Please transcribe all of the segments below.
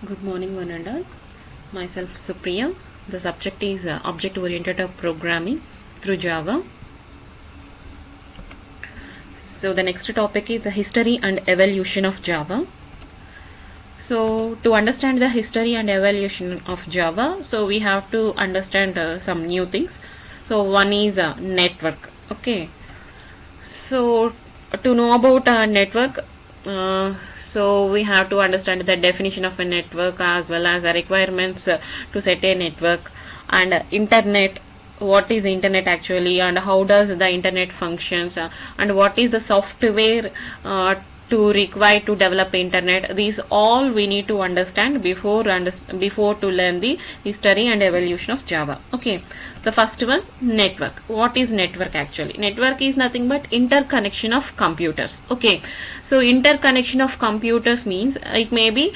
Good morning, one and all. Myself Supriya. The subject is object-oriented programming through Java. So the next topic is the history and evolution of Java. So to understand the history and evolution of Java, so we have to understand some new things. So one is network. Okay. So to know about a network, so we have to understand the definition of a network as well as the requirements to set a network, and internet, what is internet actually, and how does the internet functions, and what is the software to require to develop internet. These all we need to understand before to learn the history and evolution of Java. Okay, the first one, network. What is network actually? Network is nothing but interconnection of computers. Okay, so interconnection of computers means it may be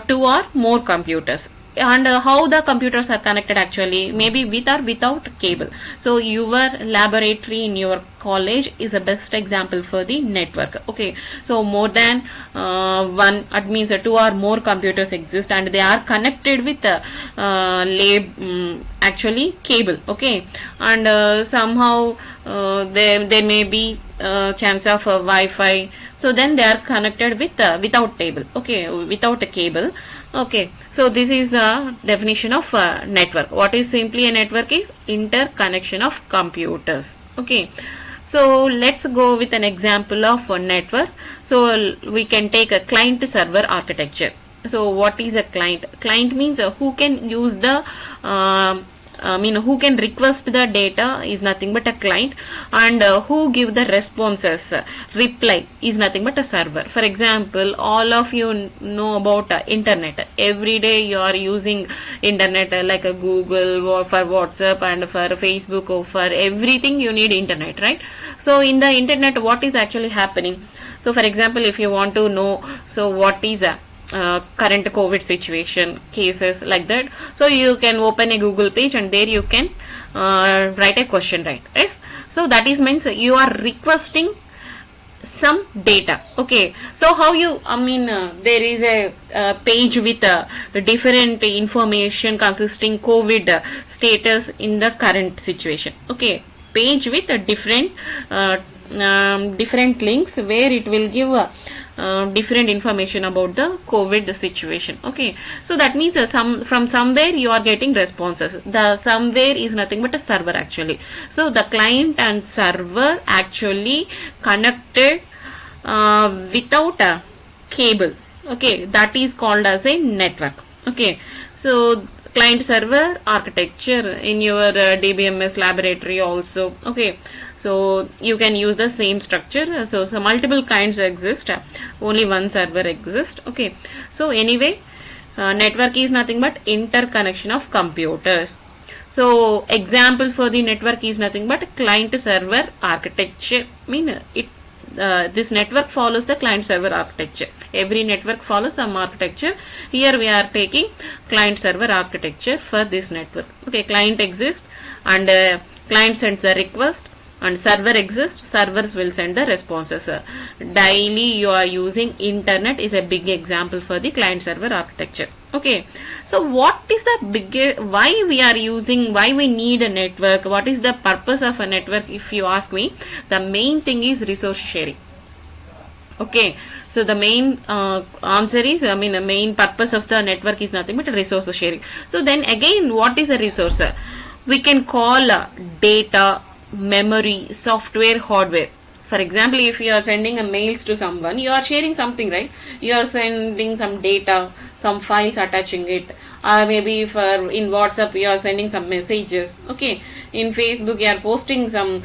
two or more computers, and how the computers are connected actually, maybe with or without cable. So your laboratory in your college is the best example for the network. Okay, so more than one, it means two or more computers exist and they are connected with actually cable. Okay, and somehow there may be chance of Wi-Fi, so then they are connected with without cable. Okay, without a cable. Okay, so this is a definition of network. What is simply a network is interconnection of computers. Okay, so let's go with an example of a network. So we can take a client server architecture. So what is a client? Client means who can use the who can request the data is nothing but a client, and who give the responses, reply is nothing but a server. For example, all of you know about internet. Every day you are using internet, like a Google or for WhatsApp and for Facebook, or for everything you need internet, right? So in the internet, what is actually happening? So for example, if you want to know, so what is a current COVID situation cases like that, so you can open a Google page and there you can write a question, right? Yes, so that is means you are requesting some data. Okay, so how you, there is a page with different information consisting COVID status in the current situation. Okay, page with a different links where it will give different information about the COVID situation. Okay, so that means from somewhere you are getting responses. The somewhere is nothing but a server actually. So the client and server actually connected without a cable. Okay, that is called as a network. Okay, so client server architecture in your DBMS laboratory also. Okay, so you can use the same structure. So multiple kinds exist, only one server exists. Okay, so anyway, network is nothing but interconnection of computers. So example for the network is nothing but client server architecture. This network follows the client server architecture. Every network follows some architecture. Here we are taking client server architecture for this network. Okay, client exists and client sends the request, and server exists, servers will send the responses. Daily you are using internet is a big example for the client server architecture. Okay, so what is the big, why we need a network, what is the purpose of a network? If you ask me, the main thing is resource sharing. Okay, so the main answer is, the main purpose of the network is nothing but resource sharing. So then again, what is a resource? We can call data, memory, software, hardware. For example, if you are sending a mails to someone, you are sharing something, right? You are sending some data, some files, attaching it, or maybe for in WhatsApp you are sending some messages. Okay, in Facebook you are posting some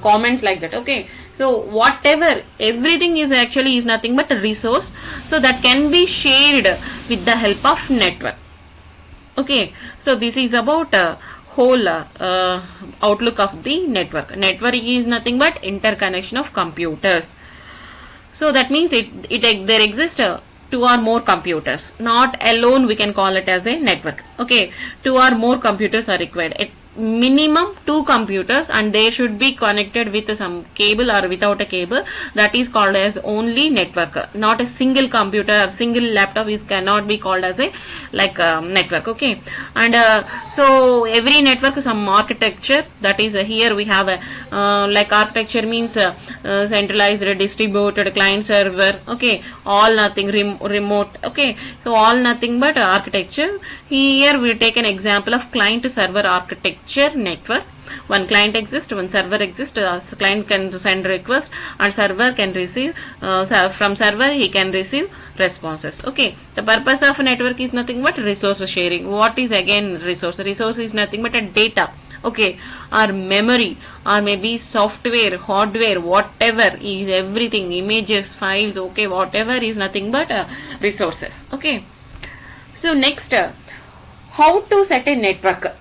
comments like that. Okay, so whatever, everything is actually is nothing but a resource, so that can be shared with the help of network. Okay, so this is about whole outlook of the network. Network is nothing but interconnection of computers. So that means there exist two or more computers. Not alone we can call it as a network. Okay, two or more computers are required. minimum 2 computers, and they should be connected with some cable or without a cable. That is called as only network. Not a single computer or single laptop is cannot be called as a network. Okay, and so every network some architecture. That is here we have a architecture means centralized, distributed, client server. Okay, all nothing remote. Okay, so all nothing but architecture. Here we take an example of client server architecture network. One client exists, one server exists. Client can send request and server can receive. From server he can receive responses. Okay, the purpose of network is nothing but resource sharing. What is again resource? Resource is nothing but a data. Okay, or memory, or maybe software, hardware, whatever is everything, images, files. Okay, whatever is nothing but resources. Okay, so next, how to set a network.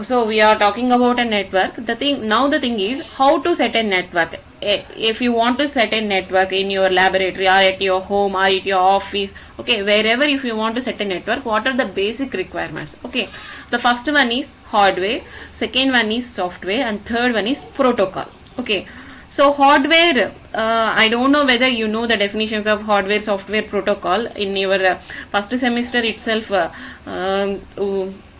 So we are talking about a network. The thing is how to set a network. If you want to set a network in your laboratory or at your home or at your office, okay, wherever, if you want to set a network, what are the basic requirements? Okay, the first one is hardware, second one is software, and third one is protocol. Okay, so hardware, I don't know whether you know the definitions of hardware, software, protocol in your first semester itself.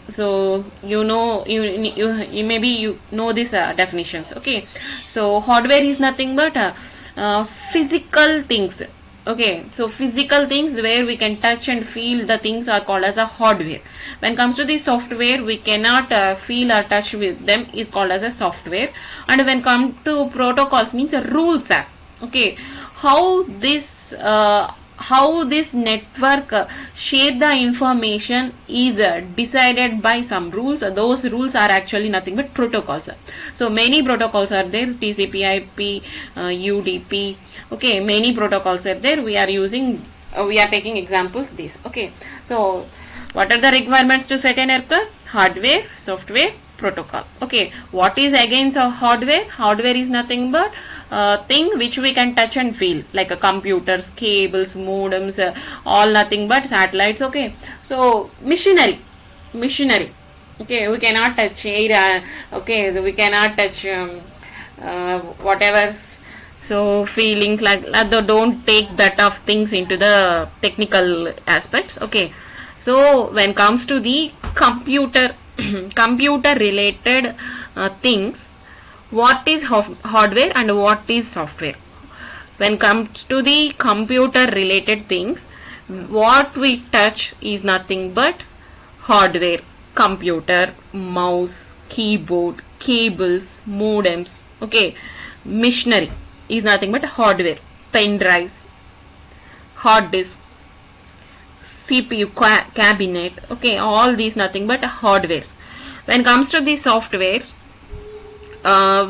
So you know, you maybe you know these definitions. Okay, so hardware is nothing but physical things. Okay, so physical things where we can touch and feel the things are called as a hardware. When it comes to the software, we cannot feel or touch with them, is called as a software. And when come to protocols, means rules. Okay, how this network share the information is decided by some rules. Those rules are actually nothing but protocols. So many protocols are there, TCP/IP, UDP. Okay, many protocols are there. We are using, we are taking examples this. Okay, so what are the requirements to set a network? Hardware, software, protocol. Okay, what is against hardware? Hardware is nothing but thing which we can touch and feel, like computers, cables, modems, all nothing but satellites. Okay, so machinery. Okay, we cannot touch air. Okay, we cannot touch whatever. So feelings like don't take that of things into the technical aspects. Okay, so when comes to the computer computer related things, what is hardware and what is software? When comes to the computer related things, what we touch is nothing but hardware, computer, mouse, keyboard, cables, modems. Okay, machinery is nothing but hardware, pen drives, hard disks, CPU cabinet. Okay, all these nothing but hardwares. When comes to the software,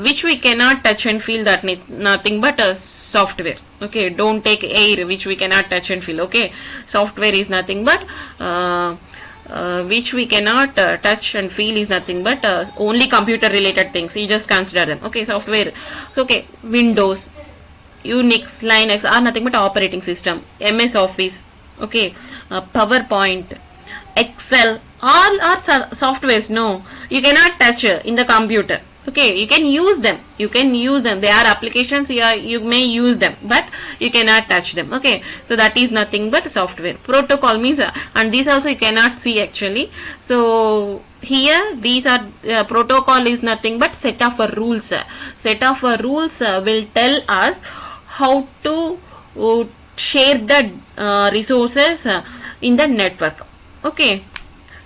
which we cannot touch and feel, that nothing but a software. Okay, don't take air which we cannot touch and feel. Okay, software is nothing but which we cannot touch and feel is nothing but only computer related things. You just consider them. Okay, software. Okay, Windows, Unix, Linux are nothing but operating system. MS Office. Okay, PowerPoint, Excel, all are softwares. No, you cannot touch in the computer. Okay, you can use them. They are applications. You may use them, but you cannot touch them. Okay, so that is nothing but software. Protocol means and these also you cannot see actually. So here these are protocol is nothing but set of rules. Set of rules will tell us how to share the resources in the network. Okay,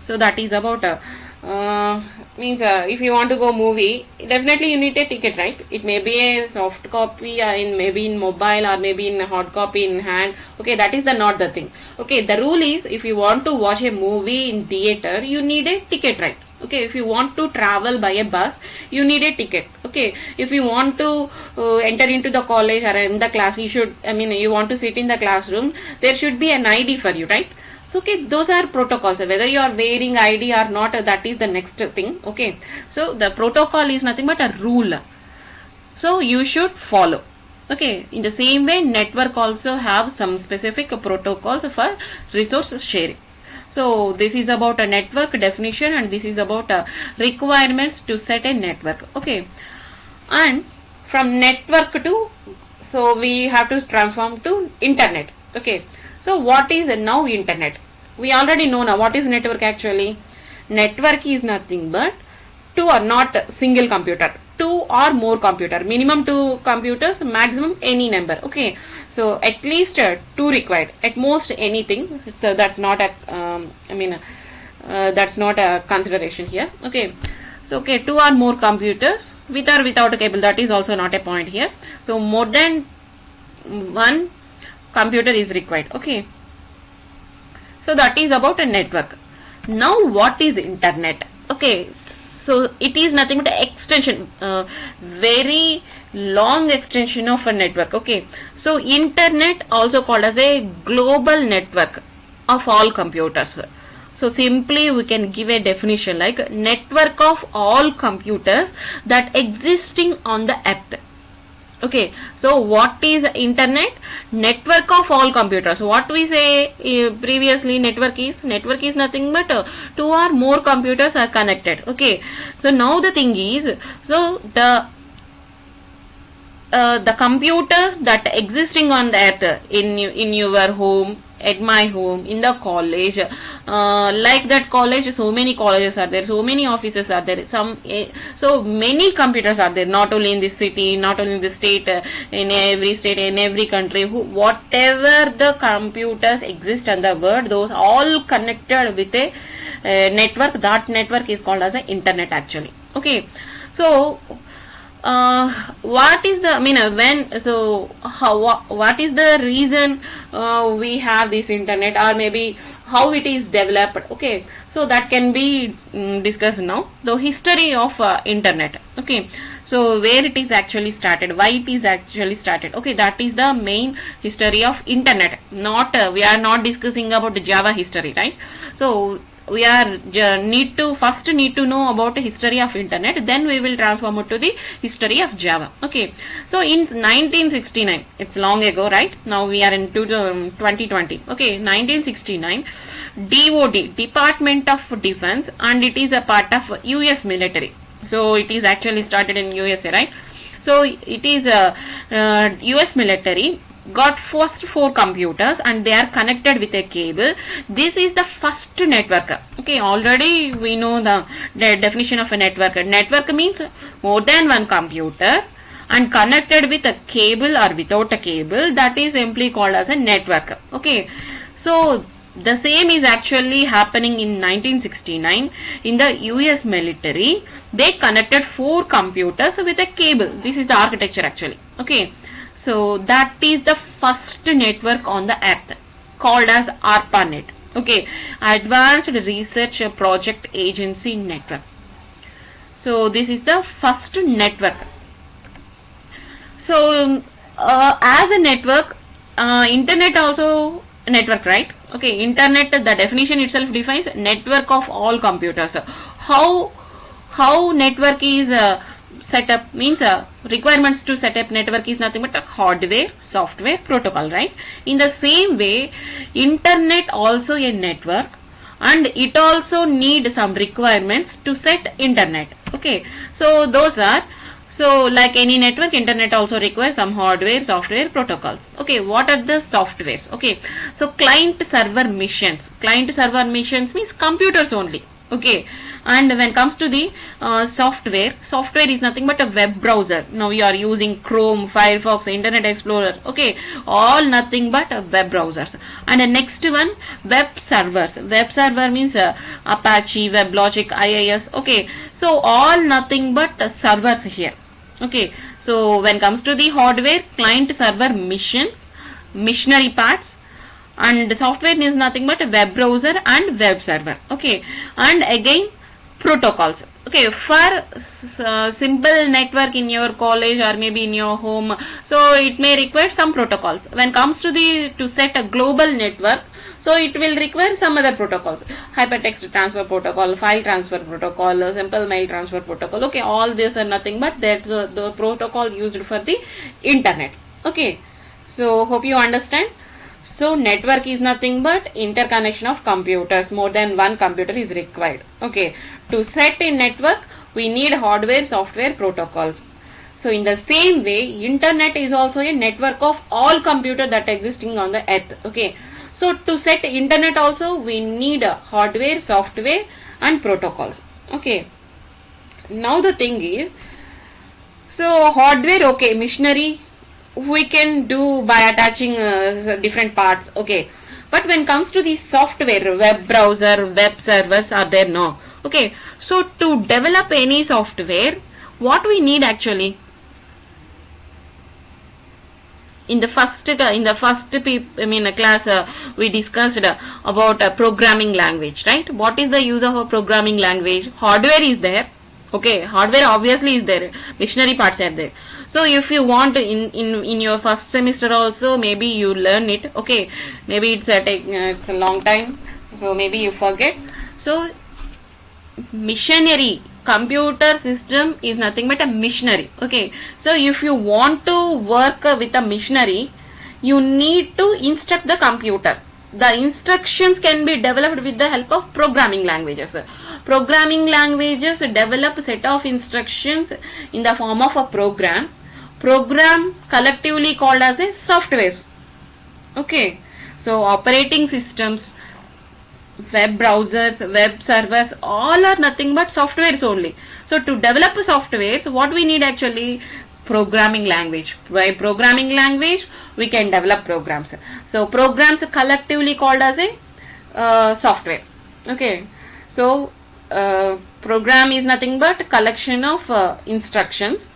so that is about means if you want to go movie, definitely you need a ticket, right? It may be a soft copy maybe in mobile, or maybe in hard copy in hand. Okay, that is not the thing. Okay, the rule is if you want to watch a movie in theater, you need a ticket, right? Okay, if you want to travel by a bus, you need a ticket. Okay, if you want to enter into the college or in the class, you want to sit in the classroom, there should be an ID for you, right? So okay, those are protocols. Whether you are wearing ID or not, that is the next thing. Okay, so the protocol is nothing but a rule, so you should follow. Okay, in the same way, network also have some specific protocols for resource sharing. So this is about a network definition, and this is about requirements to set a network. Okay, and from network to, so we have to transform to internet. Okay, so what is now internet? We already know now what is network actually. Network is nothing but two or not single computer, two or more computer, minimum two computers, maximum any number. Okay, so at least two required, at most anything. So that's not a that's not a consideration here. Okay, so okay, two or more computers with or without a cable, that is also not a point here. So more than one computer is required. Okay, so that is about a network. Now what is internet? Okay, so it is nothing but an extension, very long extension of a network. Okay, so internet also called as a global network of all computers. So simply we can give a definition like network of all computers that existing on the earth. Okay, so what is internet? Network of all computers. What we say previously, network is nothing but two or more computers are connected. Okay, so now the thing is, so the computers that existing on the earth, in your home, at my home, in the college, like that college, so many colleges are there, so many offices are there, so many computers are there, not only in this city, not only in the state, in every state, in every country, whatever the computers exist in the world, those all connected with a network. That network is called as an internet actually. Okay, so what is the when, so what is the reason we have this internet, or maybe how it is developed? Okay, so that can be discussed now. The history of internet. Okay, so where it is actually started, why it is actually started. Okay, that is the main history of internet. Not we are not discussing about the Java history, right? So we are need to know about the history of internet, then we will transform it to the history of Java. Okay, so in 1969, it's long ago, right? Now we are in 2020. Okay, 1969, DOD, Department of Defense, and it is a part of US military. So it is actually started in USA, right? So it is a US military got first 4 computers and they are connected with a cable. This is the first network. Okay, already we know the definition of a network. Network means more than one computer and connected with a cable or without a cable, that is simply called as a network. Okay, so the same is actually happening in 1969 in the US military. They connected 4 computers with a cable. This is the architecture actually. Okay, so that is the first network on the earth, called as ARPANET. Okay, Advanced Research Project Agency Network. So this is the first network. So as a network, internet also a network, right? Okay, internet, the definition itself defines network of all computers. How network is set up means requirements to set up network is nothing but a hardware, software, protocol, right? In the same way, internet also a network, and it also need some requirements to set internet. Okay, so those are, so like any network, internet also requires some hardware, software, protocols. Okay, what are the softwares? Okay, so client server missions. Client server missions means computers only. Okay, and when it comes to the software is nothing but a web browser. Now you are using Chrome, Firefox, Internet Explorer. Okay, all nothing but web browsers. And the next one, web servers. Web server means Apache, WebLogic, IIS. Okay, so all nothing but servers here. Okay, so when it comes to the hardware, client server missions, missionary parts, and the software is nothing but a web browser and web server. Okay, and again protocols. Okay, for simple network in your college or maybe in your home, so it may require some protocols. When it comes to the to set a global network, so it will require some other protocols: hypertext transfer protocol, file transfer protocol, simple mail transfer protocol. Okay, all these are nothing but that's the protocol used for the internet. Okay, so hope you understand. So network is nothing but interconnection of computers. More than one computer is required. Okay. To set a network, we need hardware, software, protocols. So in the same way, internet is also a network of all computers that existing on the earth. Okay. So to set internet also, we need hardware, software and protocols. Okay. Now the thing is, so hardware, okay, machinery we can do by attaching different parts, okay. But when comes to the software, web browser, web servers are there, no. Okay, so to develop any software, what we need actually? In the first class, we discussed about programming language, right? What is the use of a programming language? Hardware is there. Okay, hardware obviously is there, machinery parts are there. So if you want in your first semester also, maybe you learn it. Okay, maybe it's a long time, so maybe you forget. So machinery, computer system is nothing but a machinery. Okay, so if you want to work with a machinery, you need to instruct the computer. The instructions can be developed with the help of programming languages. Programming languages develop a set of instructions in the form of a program collectively called as a softwares. Okay, so operating systems, web browsers, web servers, all are nothing but softwares only. So to develop softwares, what we need actually? Programming language. By programming language, we can develop programs. So programs collectively called as a software. Okay, so program is nothing but collection of instructions,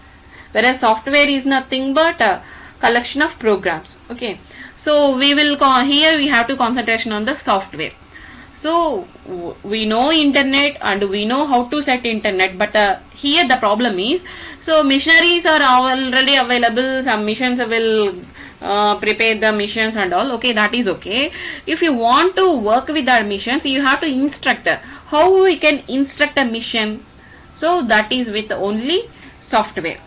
whereas software is nothing but a collection of programs. Okay, so we will here we have to concentration on the software. So we know internet and we know how to set internet, but here the problem is, so machineries are already available, some missions will prepare the missions and all. Okay, that is okay. If you want to work with our missions, you have to instruct. How we can instruct a mission? So that is with only software.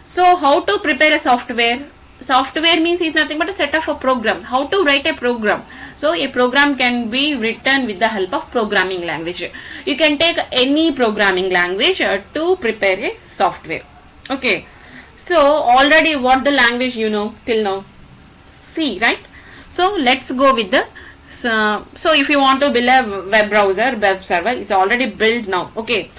So how to prepare a software? Software means is nothing but a set of programs. How to write a program? So a program can be written with the help of programming language. You can take any programming language to prepare a software. Okay, so already what the language you know till now? C, right? So let's go with the so if you want to build a web browser, web server, it's already built now. Okay,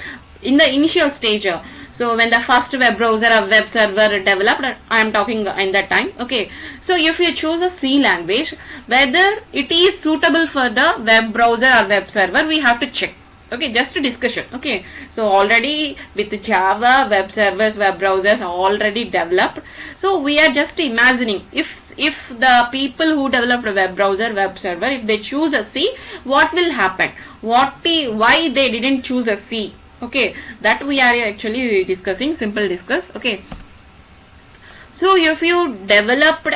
in the initial stage, so when the first web browser or web server developed, I am talking in that time. Okay, so if you choose a C language, whether it is suitable for the web browser or web server, we have to check. Okay, just a discussion. Okay, so already with Java, web servers, web browsers already developed. So we are just imagining if the people who developed a web browser, web server, if they choose a C, what will happen? Why they didn't choose a C? Okay, that we are actually discussing. Simple discuss. Okay, so if you developed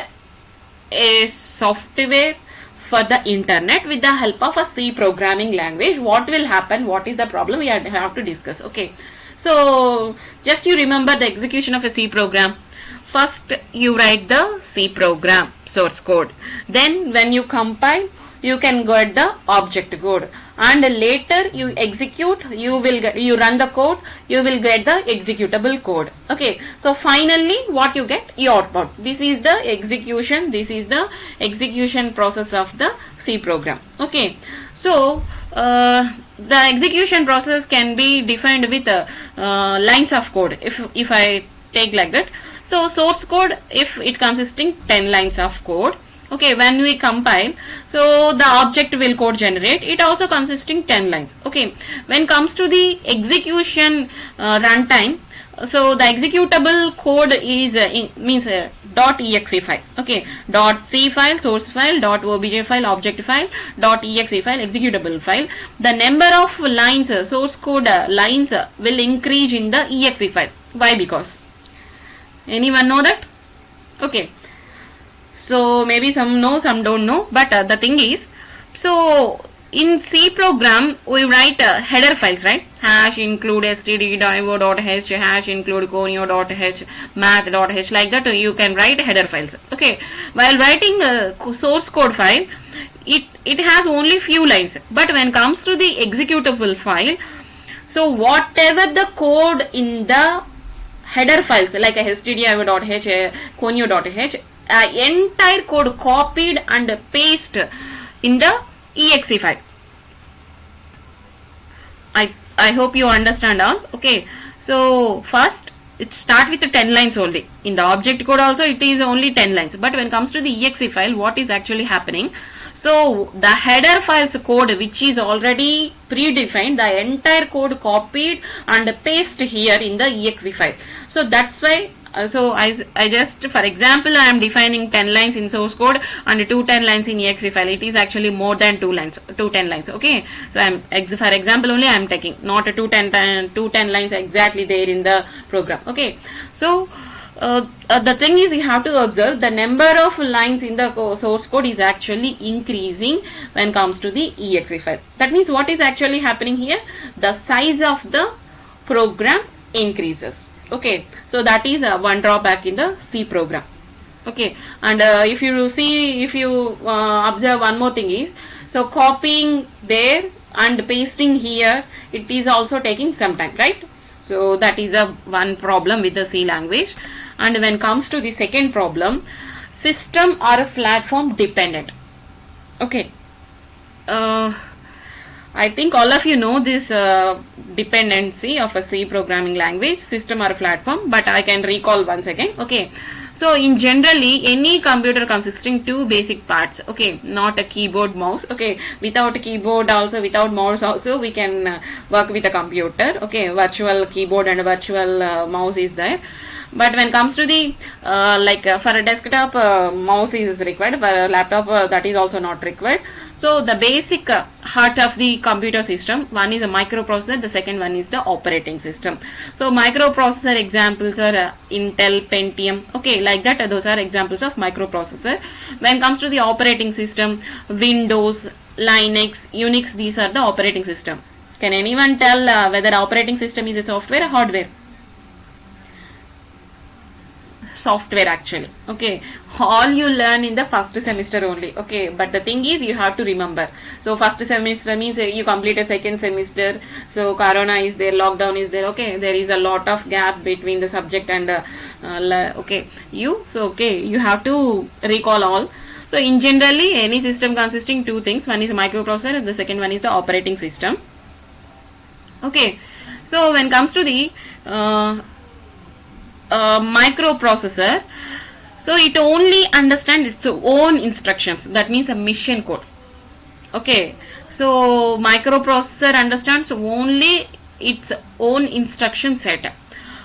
a software for the internet with the help of a C programming language, what will happen? What is the problem? We have to discuss. Okay, so just you remember the execution of a C program. First you write the C program source code, then when you compile, you can get the object code, and later you execute, you run the code, you will get the executable code. Okay, so finally what you get? Your output. This is the execution, this is the execution process of the C program. Okay, so the execution process can be defined with lines of code. If I take like that, so source code, if it consisting 10 lines of code. Okay, when we compile, so the object will code generate, it also consisting 10 lines. Okay, when comes to the execution runtime, so the executable code is .exe file. Okay, .c file, source file, .obj file, object file, .exe file, executable file. The number of lines, source code lines will increase in the exe file. Why? Because anyone know that? Okay, so maybe some know, some don't know, but the thing is, so in C program we write header files, right? Hash include stdio.h, hash include conio.h, math.h, like that you can write header files. Okay, while writing a source code file, it has only few lines, but when comes to the executable file, so whatever the code in the header files like a stdio.h, conio.h, entire code copied and paste in the exe file. I hope you understand all. Okay, so first it start with the 10 lines only. In the object code also it is only 10 lines, but when it comes to the exe file, what is actually happening? So the header files code which is already predefined, the entire code copied and paste here in the exe file. So that's why so I just, for example, I am defining 10 lines in source code and 10 lines in exe file. It is actually more than 2 10 lines. Okay, so for example only I am taking, not 10 lines exactly there in the program. Okay, so the thing is, you have to observe the number of lines in the source code is actually increasing when it comes to the exe file. That means what is actually happening here? The size of the program increases. Okay, so that is one drawback in the C program. Okay, and if you observe one more thing is, so copying there and pasting here, it is also taking some time, right? So that is the one problem with the C language. And when it comes to the second problem, system or platform dependent. Okay, I think all of you know this dependency of a C programming language, system or platform, but I can recall once again. Okay, so in generally any computer consisting two basic parts. Okay, not a keyboard, mouse. Okay, without keyboard also, without mouse also, we can work with a computer. Okay, virtual keyboard and virtual mouse is there. But when it comes to the for a desktop, mouse is required. For a laptop, that is also not required. So the basic heart of the computer system, one is a microprocessor, the second one is the operating system. So microprocessor examples are Intel, Pentium. Okay, like that, those are examples of microprocessor. When it comes to the operating system, Windows, Linux, Unix, these are the operating system. Can anyone tell whether operating system is a software or hardware? Software actually. Okay, all you learn in the first semester only. Okay, but the thing is, you have to remember. So first semester means you completed second semester, so corona is there, lockdown is there. Okay, there is a lot of gap between the subject and you have to recall all. So in generally any system consisting two things, one is a microprocessor and the second one is the operating system. Okay, so when it comes to the microprocessor, so it only understands its own instructions, that means a mission code. Okay, so microprocessor understands only its own instruction set.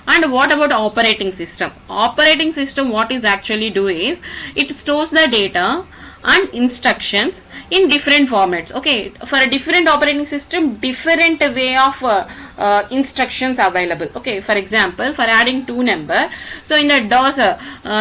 And what about operating system? Operating system, what is actually do is, it stores the data and instructions in different formats. Okay, for a different operating system, different way of instructions available. Okay, for example, for adding two number, so in the DOS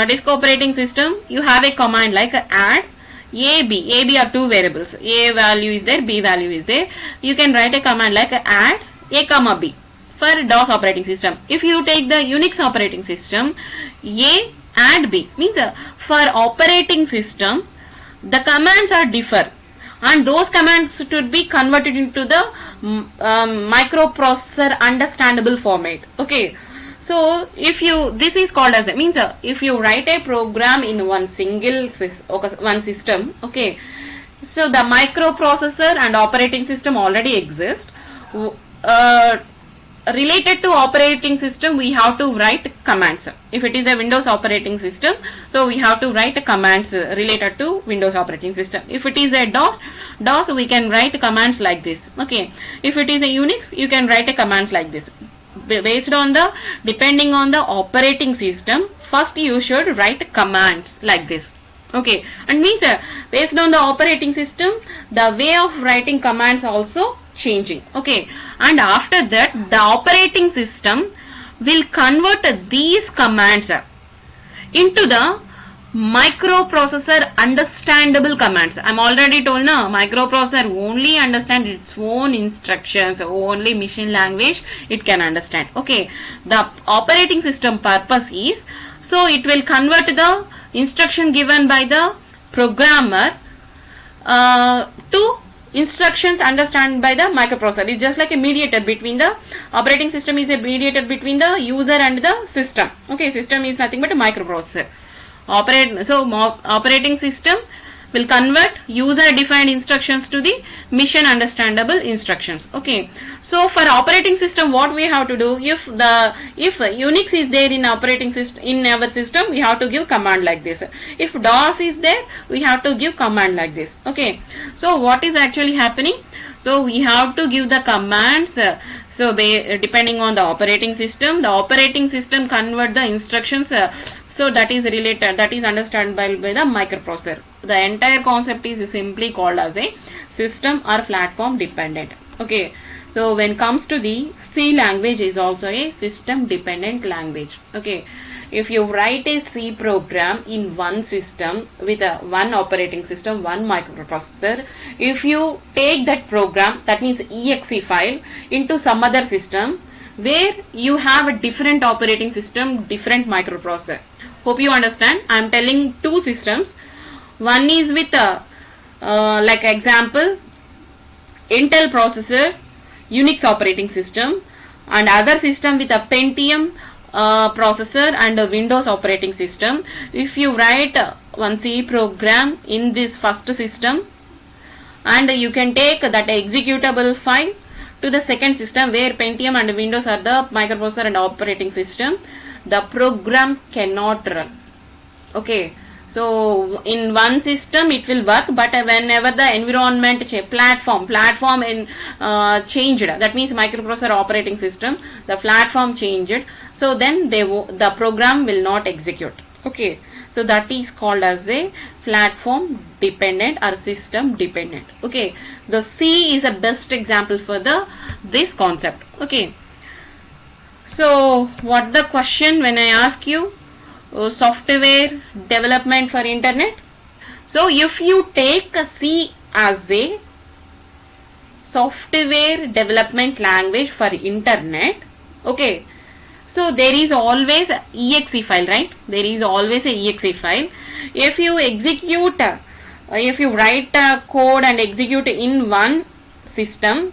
disk operating system, you have a command like add AB are two variables, A value is there, B value is there. You can write a command like add A comma B for DOS operating system. If you take the Unix operating system, A add B means for operating system, the commands are differ, and those commands should be converted into the microprocessor understandable format. Okay, so if you, this is called as if you write a program in one single one system, okay, so the microprocessor and operating system already exist. Related to operating system, we have to write commands. If it is a Windows operating system, so we have to write commands related to Windows operating system. If it is a DOS, we can write commands like this. Okay, if it is a Unix, you can write a commands like this. Based on the, depending on the operating system, first you should write commands like this. Okay, and means based on the operating system, the way of writing commands also changing. Okay, and after that, the operating system will convert these commands into the microprocessor understandable commands. I'm already told now, microprocessor only understand its own instructions, only machine language it can understand. Okay, the operating system purpose is, so it will convert the instruction given by the programmer to instructions understand by the microprocessor. It's just like a mediator between the operating system, is a mediator between the user and the system. Okay, system is nothing but a microprocessor. Operating system will convert user defined instructions to the mission understandable instructions. Okay, so for operating system, what we have to do, if Unix is there in operating system, in our system, we have to give command like this. If DOS is there, we have to give command like this. Okay, so what is actually happening? So we have to give the commands. So depending on the operating system convert the instructions. So that is related, that is understood by the microprocessor. The entire concept is simply called as a system or platform dependent. Okay, so when comes to the C language is also a system dependent language. Okay, if you write a C program in one system with one operating system, one microprocessor, if you take that program, that means exe file, into some other system where you have a different operating system, different microprocessor. Hope you understand. I am telling two systems. One is with like example Intel processor, Unix operating system, and other system with a Pentium processor and a Windows operating system. If you write one C program in this first system, and you can take that executable file to the second system where Pentium and Windows are the microprocessor and operating system, the program cannot run. Okay, so in one system it will work, but whenever the environment platform in changed, that means microprocessor operating system, the platform changed, so then the program will not execute. Okay, so that is called as a platform dependent or system dependent. Okay, the C is a best example for this concept. Okay, so what the question when I ask you software development for internet? So if you take a C as a software development language for internet, okay, so there is always a exe file, right? There is always a exe file. If you execute, if you write code and execute in one system,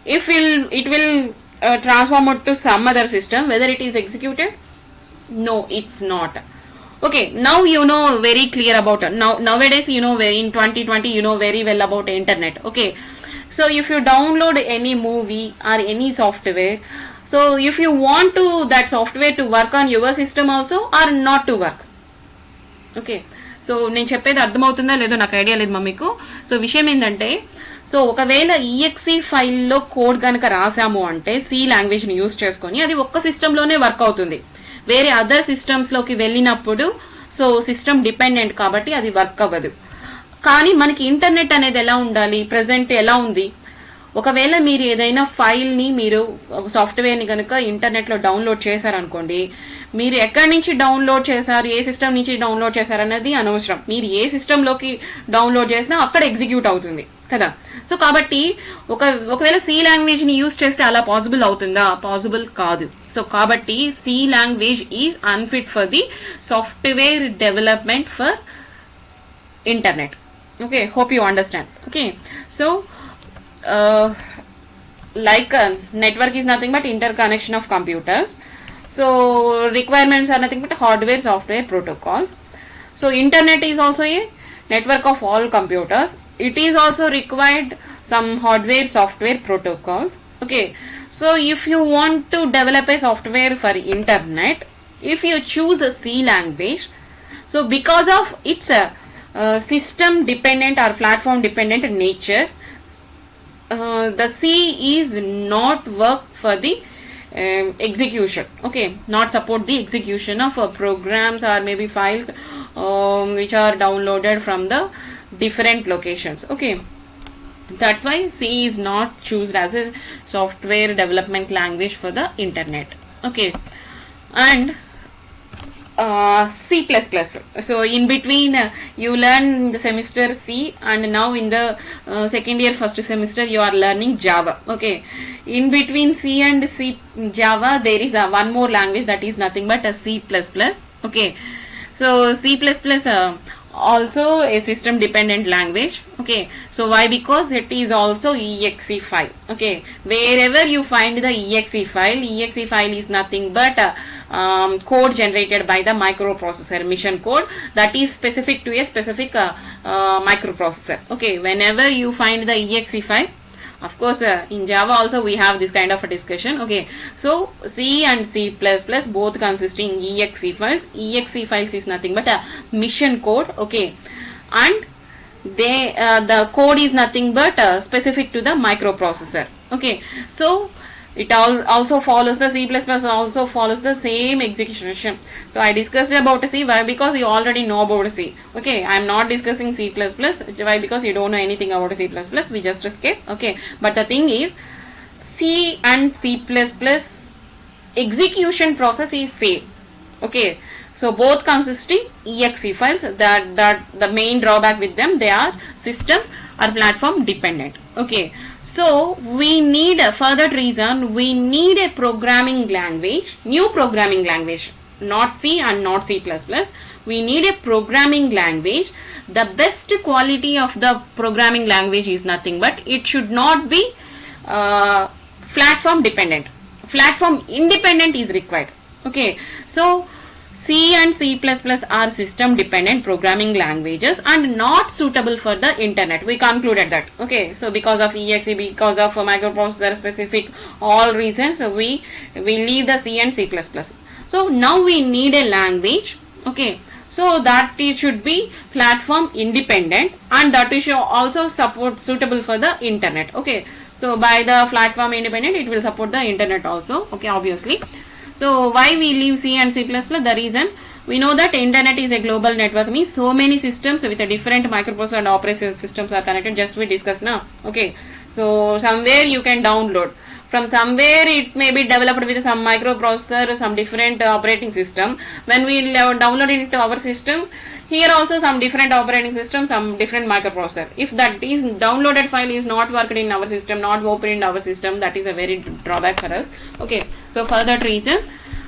it will transform it to some other system. Whether it is executed? No, it's not. Okay, now you know very clear about it. Nowadays you know, in 2020 you know very well about internet. Okay, so if you download any movie or any software, so if you want to that software to work on your system also or not to work. Okay, so నేను చెప్పేది అర్థమవుతుందా లేదో నాకు idea లేదు మా మీకు. So విషయం ఏంటంటే, సో ఒకవేళ ఈఎక్సీ ఫైల్లో కోడ్ కనుక రాసాము అంటే సి లాంగ్వేజ్ని యూజ్ చేసుకొని అది ఒక్క సిస్టంలోనే వర్క్ అవుతుంది. వేరే అదర్ సిస్టమ్స్లోకి వెళ్ళినప్పుడు సో సిస్టమ్ డిపెండెంట్ కాబట్టి అది వర్క్ అవ్వదు. కానీ మనకి ఇంటర్నెట్ అనేది ఎలా ఉండాలి, ప్రజెంట్ ఎలా ఉంది, ఒకవేళ మీరు ఏదైనా ఫైల్ని మీరు సాఫ్ట్వేర్ని కనుక ఇంటర్నెట్లో డౌన్లోడ్ చేశారనుకోండి, మీరు ఎక్కడి నుంచి డౌన్లోడ్ చేశారు, ఏ సిస్టమ్ నుంచి డౌన్లోడ్ చేశారు అన్నది అనవసరం. మీరు ఏ సిస్టంలోకి డౌన్లోడ్ చేసినా అక్కడ ఎగ్జిక్యూట్ అవుతుంది కదా. సో కాబట్టి ఒకవేళ సి లాంగ్వేజ్ని యూజ్ చేస్తే అలా పాసిబుల్ అవుతుందా? పాసిబుల్ కాదు. సో కాబట్టి C language is unfit for the software development for internet. Okay, hope you understand. Okay, so like network is nothing but interconnection of computers. So requirements are nothing but hardware, software, protocols. So internet is also a network of all computers. It is also required some hardware, software, protocols. Okay, so if you want to develop a software for internet, if you choose a C language, so because of its system dependent or platform dependent nature, the C is not work for the execution. Okay, not support the execution of programs or maybe files which are downloaded from the different locations. Okay, that's why C is not chosen as a software development language for the internet. Okay, and C++. So in between you learn in the semester C, and now in the second year first semester you are learning Java. Okay, in between C and C Java there is one more language, that is nothing but a C++. Okay, so C++ also a system dependent language. Okay, so why? Because it is also exe file. Okay, wherever you find the exe file is nothing but code generated by the microprocessor, mission code that is specific to a specific microprocessor. Okay, whenever you find the exe file, of course in Java also we have this kind of a discussion. Okay, so C and C++ both consisting exe files. Exe files is nothing but a mission code. Okay, and they the code is nothing but specific to the microprocessor. Okay, so it also follows the C++ also follows the same execution. So I discussed about C. Why? Because you already know about C. Okay, I am not discussing C++. Why? Because you don't know anything about C++. We just escape. Okay, but the thing is, C and C++ execution process is same. Okay, so both consisting exe files. That the main drawback with them, they are system or platform dependent. Okay, so we need, for that reason we need a programming language, new programming language, not C and not C++. We need a programming language. The best quality of the programming language is nothing but it should not be platform dependent. Platform independent is required. Okay, so C and C++ are system dependent programming languages and not suitable for the internet. We concluded that. Okay, so because of exe, because of microprocessor specific all reasons, we leave the C and C++. So now we need a language. Okay, so that it should be platform independent and that it should also support suitable for the internet. Okay, so by the platform independent it will support the internet also. Okay, obviously. So why we leave C and C++? The reason, we know that internet is a global network, means so many systems with a different microprocessor and operating systems are connected. Just we discussed now. Okay, so somewhere you can download, from somewhere it may be developed with some microprocessor, some different operating system. When we download it into our system, here also some different operating system, some different microprocessor. If that is downloaded file is not worked in our system, not open in our system, that is a very drawback for us. Okay, so for that reason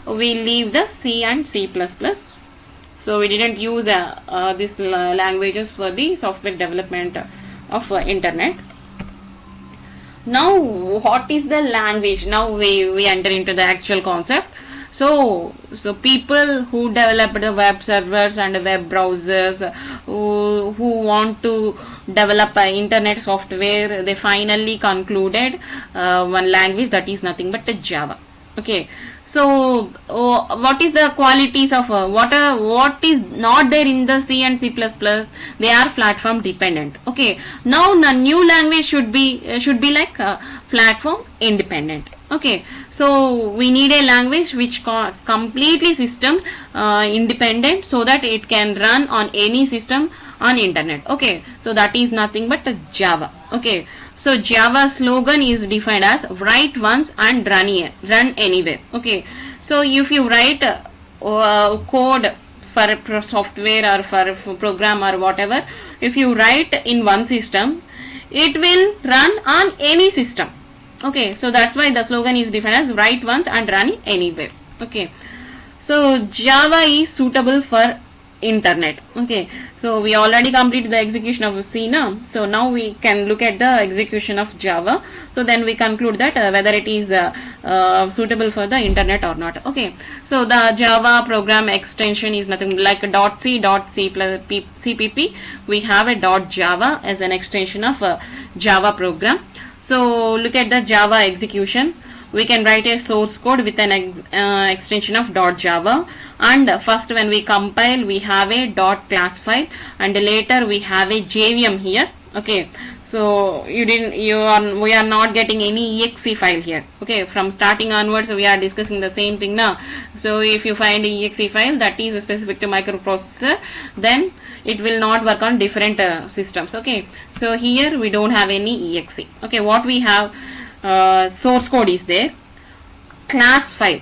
we leave the C and C++. So we didn't use these languages for the software development of internet. Now what is the language? Now we enter into the actual concept. So people who develop the web servers and web browsers, who want to develop internet software, they finally concluded one language, that is nothing but Java. Okay, so what is the qualities of what is not there in the C and C++? They are platform dependent. Okay, now the new language should be like platform independent. Okay, so we need a language which completely system independent, so that it can run on any system on internet. Okay, so that is nothing but Java. Okay, so Java slogan is defined as write once and run anywhere. Okay, so if you write code for software or for program or whatever, if you write in one system, it will run on any system. Okay, so that's why the slogan is defined as write once and run anywhere. Okay, so Java is suitable for internet. Okay, so we already completed the execution of C now. So now we can look at the execution of Java. So then we conclude that whether it is suitable for the internet or not. Okay, so the Java program extension is nothing like .c, .c plus CPP. We have a .java as an extension of Java program. So look at the Java execution. We can write a source code with an extension of .java, and first when we compile we have a .class file, and later we have a JVM here. Okay, so we are not getting any exe file here. Okay, from starting onwards we are discussing the same thing now. So if you find exe file that is specific to microprocessor, then it will not work on different systems. Okay, so here we don't have any exe. Okay, what we have, source code is there, class file.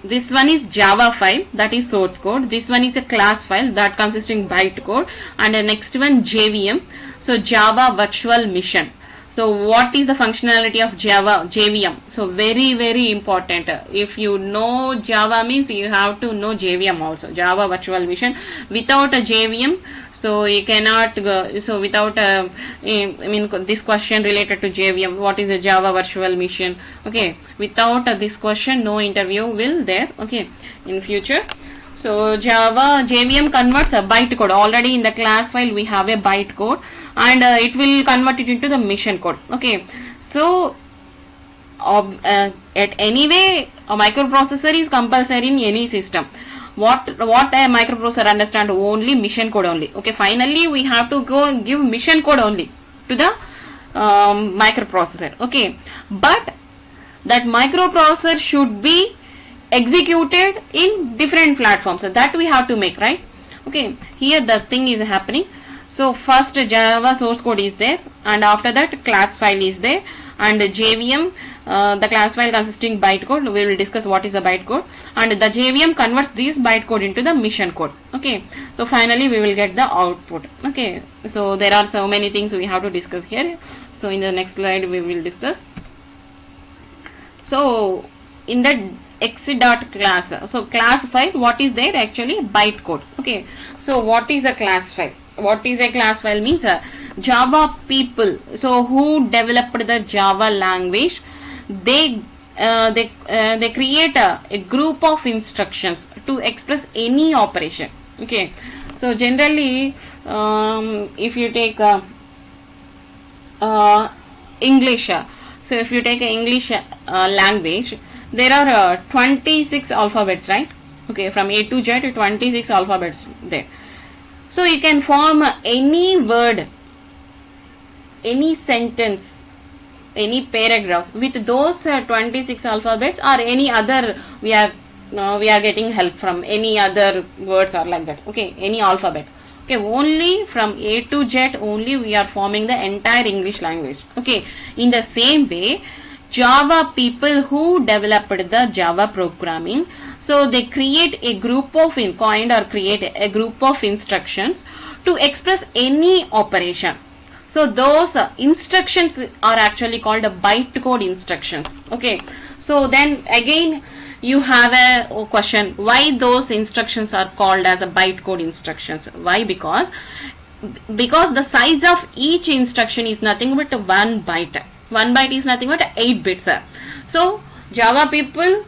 This one is Java file, that is source code. This one is a class file that consisting bytecode, and the next one JVM. So Java Virtual Machine. So what is the functionality of Java JVM? So very important. If you know Java means you have to know JVM also, Java Virtual Machine. Without a JVM, so you cannot go. So without I mean this question related to JVM, what is a Java Virtual Machine? Okay, without this question, no interview will there. Okay, in future. So Java JVM converts a bytecode. Already in the class file we have a bytecode, and it will convert it into the mission code. Okay, so at anyway a microprocessor is compulsory in any system. What a microprocessor understand? Only mission code only. Okay, finally we have to go and give mission code only to the microprocessor. Okay, but that microprocessor should be executed in different platforms, so that we have to make, right? Okay, here the thing is happening. So first Java source code is there, and after that class file is there, and the JVM, the class file consisting bytecode. We will discuss what is a bytecode, and the JVM converts this bytecode into the mission code. Okay, so finally we will get the output. Okay, so there are so many things we have to discuss here. So in the next slide we will discuss. So in the x.class, so class file, what is there? Actually bytecode. Okay, so what is a class file? What is a class file means Java people, so who developed the Java language, they create a group of instructions to express any operation. Okay, so generally if you take English, so if you take English language, there are 26 alphabets, right? Okay, from A to Z, 26 alphabets there. So you can form any word, any sentence, any paragraph with those 26 alphabets, or any other we are getting help from any other words or like that. Okay, any alphabet. Okay, only from A to Z only we are forming the entire English language. Okay, in the same way, Java people who developed the Java programming, so they create a group of create a group of instructions to express any operation. So those instructions are actually called bytecode instructions. Okay, so then again you have a question, why those instructions are called as a bytecode instructions? Why? Because the size of each instruction is nothing but 1 byte. 1 byte is nothing but 8 bits. So Java people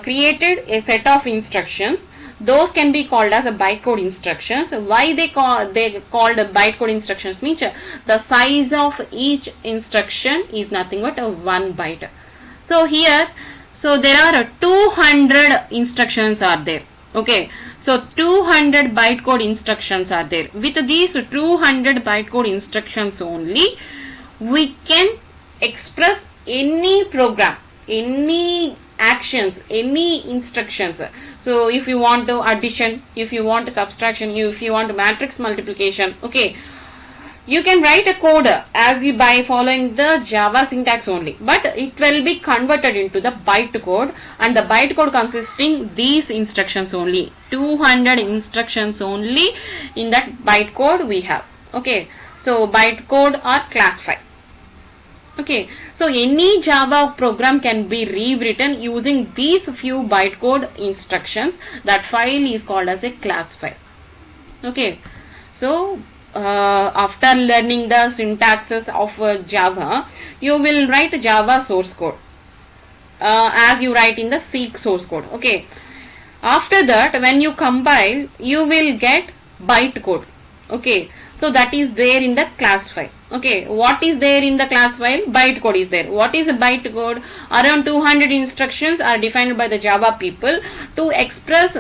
created a set of instructions. Those can be called as a bytecode instructions. Why they called bytecode instructions means the size of each instruction is nothing but 1 byte. So here, so there are 200 instructions are there. Okay, so 200 bytecode instructions are there. With these 200 bytecode instructions only, we can express any program, any actions, any instructions. So if you want to addition, if you want subtraction, if you want matrix multiplication, okay, you can write a code as you by following the Java syntax only, but it will be converted into the bytecode, and the bytecode consisting these instructions only, 200 instructions only in that bytecode we have. Okay, so bytecode or class file. Okay, so any Java program can be rewritten using these few bytecode instructions. That file is called as a class file. Okay, so after learning the syntaxes of Java, you will write Java source code as you write in the C source code. Okay, after that when you compile, you will get bytecode. Okay, so that is there in the class file. Okay, what is there in the class file? Bytecode is there. What is a bytecode? Around 200 instructions are defined by the Java people to express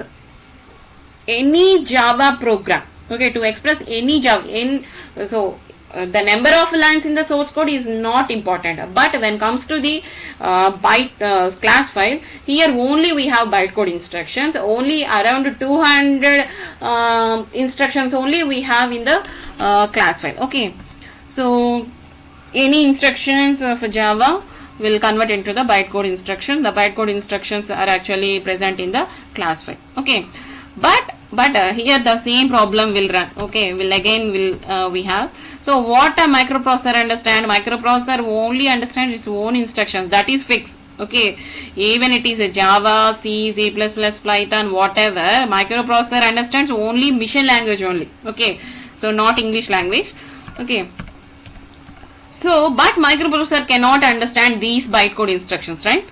any Java program. Okay, to express any Java the number of lines in the source code is not important, but when comes to the class file, here only we have bytecode instructions. Only around 200 instructions only we have in the class file. Okay, so any instructions of Java will convert into the bytecode instructions. The bytecode instructions are actually present in the class file. Okay, but here the same problem will run. Okay, we have. So what a microprocessor understand? Microprocessor only understand its own instructions. That is fixed. Okay, even it is a Java, C, C++, Python, whatever, microprocessor understands only mission language only. Okay, so not English language. Okay, so but microprocessor cannot understand these bytecode instructions, right?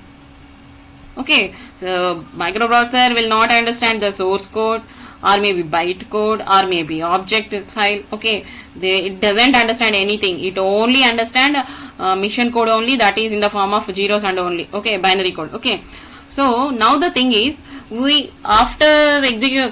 Okay, so microprocessor will not understand the source code, or maybe bytecode, or maybe object file. Okay, it doesn't understand anything. It only understand mission code only, that is in the form of zeros and only. Okay, binary code. Okay, so now the thing is, we after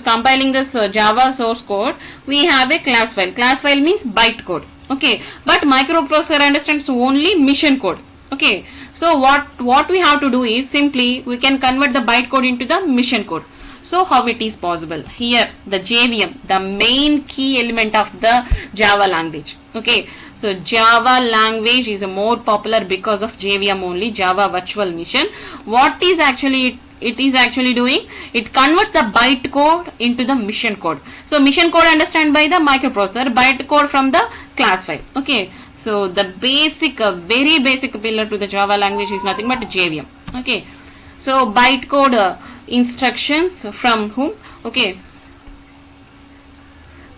compiling this Java source code, we have a class file. Class file means bytecode. Okay, but microprocessor understands only mission code. Okay, so what we have to do is simply we can convert the bytecode into the mission code. So how it is possible? Here the JVM, the main key element of the Java language. Okay, so Java language is more popular because of JVM only, Java Virtual Machine. What is actually it is actually doing? It converts the bytecode into the mission code. So mission code understand by the microprocessor, bytecode from the class file. Okay, so the basic, very basic pillar to the Java language is nothing but JVM. Okay, so bytecode instructions from whom? Okay,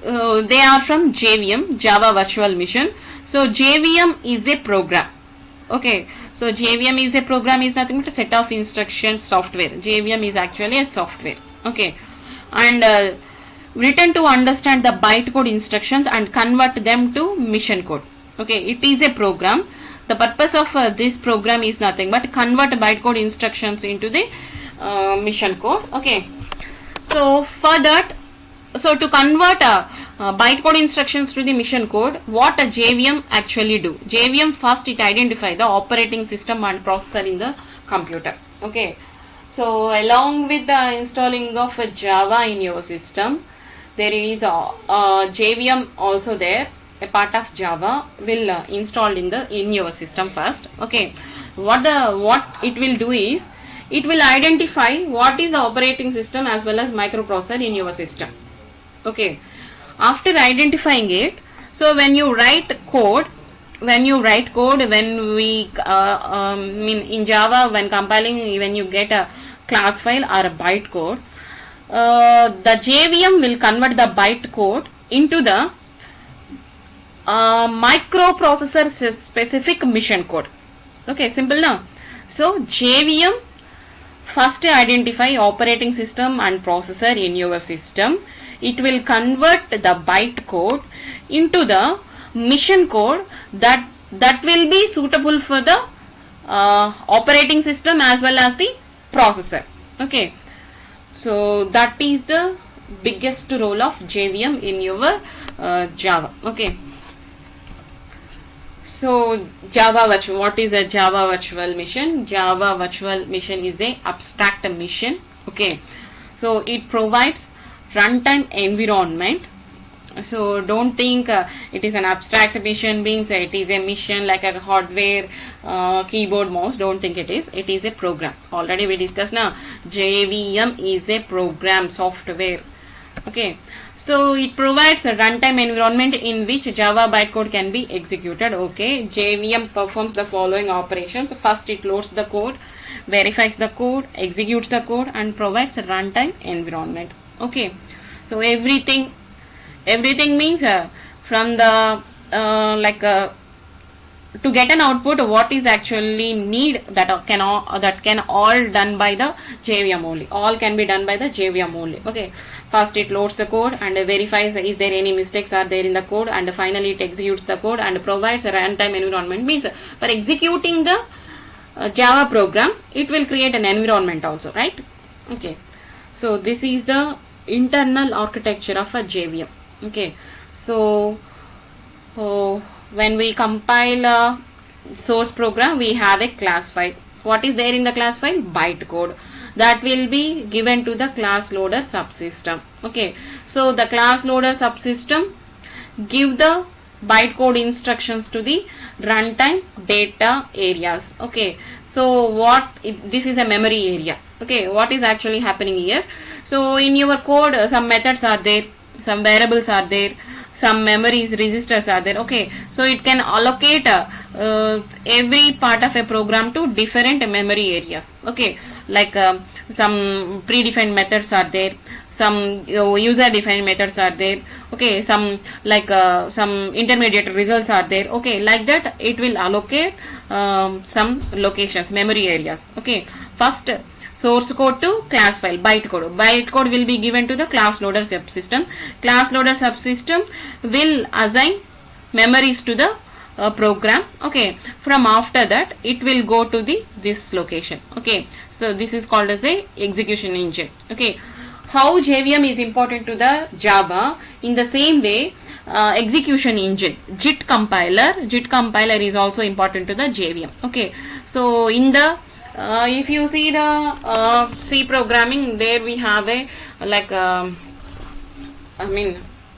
they are from JVM, Java Virtual Machine. So JVM is a program. Okay, so JVM is a program, is nothing but a set of instructions software. JVM is actually a software. Okay, and written to understand the bytecode instructions and convert them to mission code. Okay, it is a program. The purpose of this program is nothing but convert bytecode instructions into the mission code. Okay, so for that, so to convert bytecode instructions to the mission code, what a JVM actually do? JVM first it identify the operating system and processor in the computer. Okay, so along with the installing of Java in your system, there is a JVM also there. A part of Java will installed in your system first. Okay, what it will do is it will identify what is the operating system as well as microprocessor in your system. Okay, after identifying it, so when you write code, when we mean in Java, when compiling, when you get a class file or a bytecode, the JVM will convert the bytecode into the microprocessor specific mission code. Okay, simple now. So JVM first identify operating system and processor in your system. It will convert the bytecode into the mission code that will be suitable for the operating system as well as the processor. Okay, so that is the biggest role of JVM in your Java. Okay, so Java Virtual, what is a Java Virtual Machine? Java Virtual Machine is a abstract machine. Okay, so it provides runtime environment. So don't think it is an abstract machine means it is a machine like a hardware, keyboard, mouse. Don't think it is. It is a program. Already we discussed now. JVM is a program software. Okay, so it provides a runtime environment in which Java bytecode can be executed. Okay, JVM performs the following operations. First, it loads the code, verifies the code, executes the code, and provides a runtime environment. Okay, so everything means from the to get an output, what is actually need that can all done by the JVM only. All can be done by the JVM only. Okay, first it loads the code and verifies is there any mistakes are there in the code, and finally it executes the code and provides a runtime environment. Means for executing the Java program, it will create an environment also, right? Okay, so this is the internal architecture of a JVM. Okay, so when we compile a source program, we have a class file. What is there in the class file? Bytecode. That will be given to the class loader subsystem. Okay, so the class loader subsystem give the bytecode instructions to the runtime data areas. Okay, so this is a memory area. Okay, what is actually happening here? So in your code, some methods are there, some variables are there, some memories registers are there. Okay, so it can allocate every part of a program to different memory areas. Okay, like some predefined methods are there, some user defined methods are there. Okay, some like some intermediate results are there. Okay, like that it will allocate some locations, memory areas. Okay, first source code to class file, bytecode will be given to the class loader subsystem. Class loader subsystem will assign memories to the program. Okay, from after that it will go to this location. Okay, so this is called as a execution engine. Okay, how JVM is important to the Java, in the same way execution engine, JIT compiler is also important to the JVM. Okay, so in the if you see the C programming, there we have a like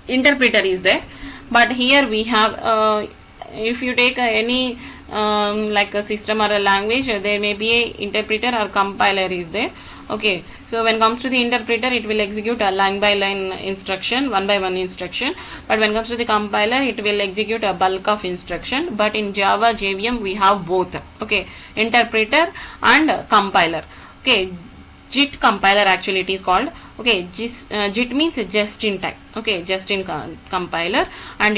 interpreter is there, but here we have if you take any like a system or a language, there may be a interpreter or compiler is there. Okay, so when it comes to the interpreter, it will execute a line by line instruction, one by one instruction, but when it comes to the compiler, it will execute a bulk of instruction. But in Java JVM we have both. Okay, interpreter and compiler. Okay, JIT compiler actually it is called. Okay, JIT means just in time. Okay, just in compiler, and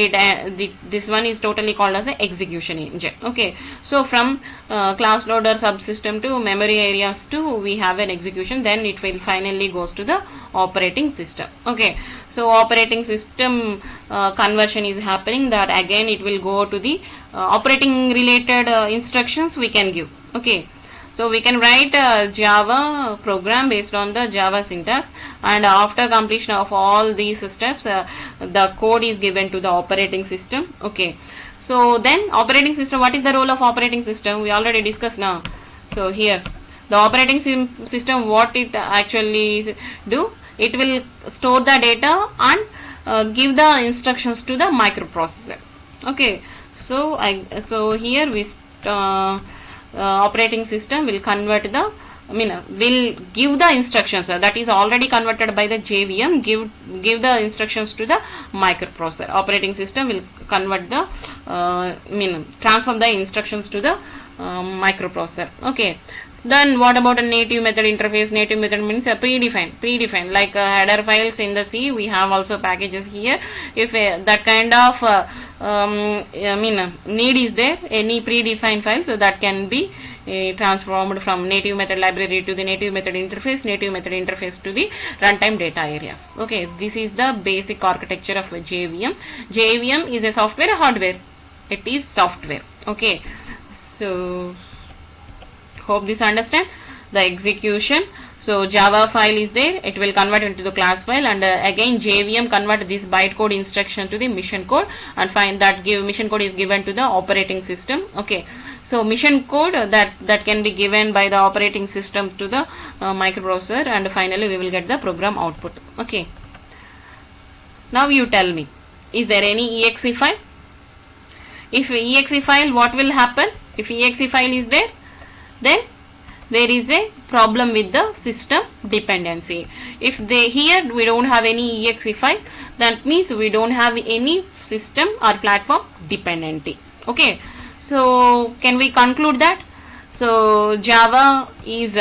this one is totally called as a execution engine. Okay, so from class loader subsystem to memory areas to we have an execution, then it will finally goes to the operating system. Okay, so operating system conversion is happening, that again it will go to the operating related instructions we can give. Okay, so we can write a Java program based on the Java syntax, and after completion of all these steps, the code is given to the operating system. Okay, so then operating system, what is the role of operating system? We already discussed now. So here the operating system, what it actually do, it will store the data and give the instructions to the microprocessor. Okay, so here we operating system will convert the will give the instructions that is already converted by the JVM, give the instructions to the microprocessor. Operating system will convert the transform the instructions to the microprocessor. Okay, then what about a native method interface? Native method means a predefined like header files in the C. We have also packages here. If that kind of need is there, any predefined file, so that can be transformed from native method library to the native method interface to the runtime data areas. Okay, this is the basic architecture of JVM. JVM is a software or hardware? It is software. Okay, so hope this understand the execution. So Java file is there, it will convert into the class file, and again JVM convert this bytecode instruction to the mission code, and find that mission code is given to the operating system. Okay, so mission code that can be given by the operating system to the microprocessor, and finally we will get the program output. Okay, now you tell me, is there any exe file? If exe file, what will happen? If exe file is there, then there is a problem with the system dependency. If here we don't have any exe file, that means we don't have any system or platform dependency. Okay, so can we conclude that? So Java is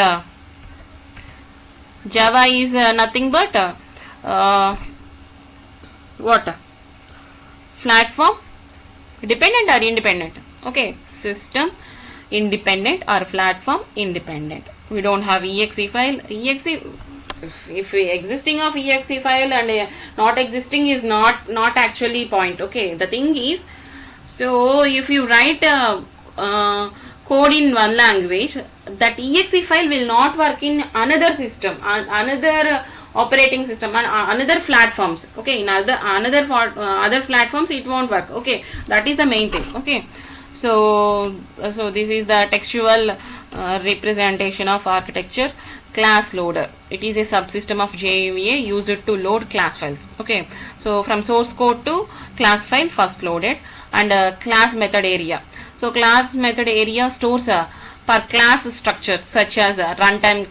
nothing but what? Platform dependent or independent? Okay, system independent or platform independent. We don't have exe file. If existing of exe file and not existing is not actually point. Okay, the thing is, so if you write code in one language, that exe file will not work in another system, another operating system, and another platforms. Okay, in other platforms it won't work. Okay, that is the main thing. Okay, so this is the textual representation of architecture. Class loader, it is a subsystem of JVM used to load class files. Okay, so from source code to class file first loaded, and class method area. So class method area stores per class structures such as runtime,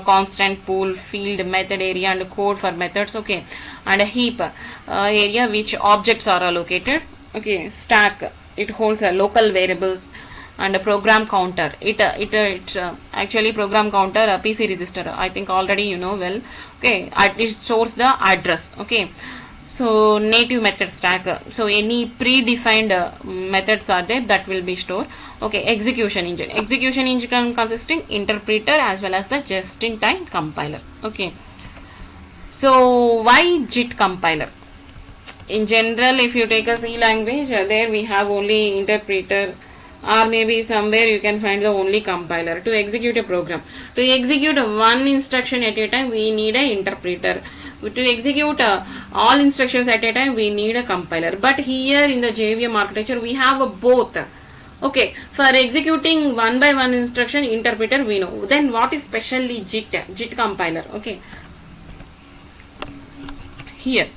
constant, pool, field, method area, and code for methods. Okay, and a heap area which objects are allocated. Okay, stack, it holds local variables, and a program counter. It's actually program counter, PC register. I think already you know well. Okay, it stores the address. Okay, so native method stack. So any predefined methods are there that will be stored. Okay, execution engine. Execution engine consisting interpreter as well as the just-in-time compiler. Okay, so why JIT compiler? In general, if you take a C language, there we have only interpreter, or maybe somewhere you can find the only compiler to execute a program. To execute one instruction at a time, we need an interpreter. To execute all instructions at a time, we need a compiler. But here in the JVM architecture, we have both. Okay, for executing one by one instruction, interpreter we know. Then what is specially JIT compiler? Okay, here.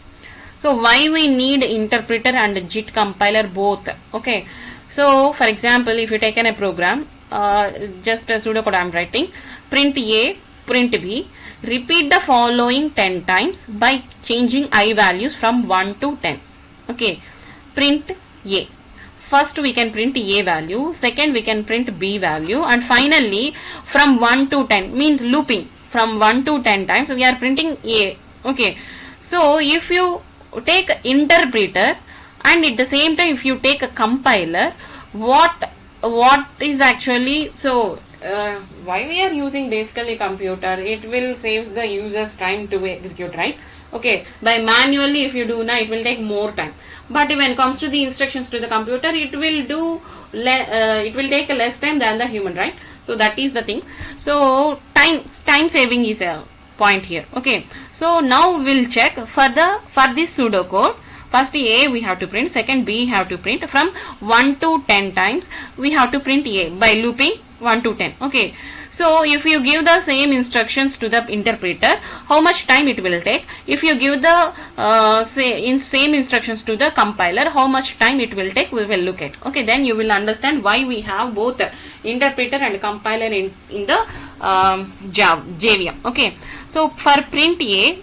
So why we need interpreter and JIT compiler both? Okay, so for example, if you take a program, just a pseudocode I am writing, print A, print B, repeat the following 10 times by changing I values from 1 to 10. Okay, print A. First we can print A value, second we can print B value, and finally from 1 to 10 means looping from 1 to 10 times we are printing A. Okay, so if you take interpreter and at the same time if you take a compiler, what is actually, so why we are using basically computer, it will save the user's time to execute, right? Okay, by manually if you do now, it will take more time, but when it comes to the instructions to the computer, it will do it will take less time than the human, right? So that is the thing. So time saving is a point here. Okay, so now we'll check for this pseudocode. First A we have to print, second B have to print, from 1 to 10 times we have to print A by looping 1 to 10. Okay, so if you give the same instructions to the interpreter, how much time it will take? If you give the same instructions to the compiler, how much time it will take, we will look at. Okay, then you will understand why we have both interpreter and compiler in the JVM. Okay, so for print A,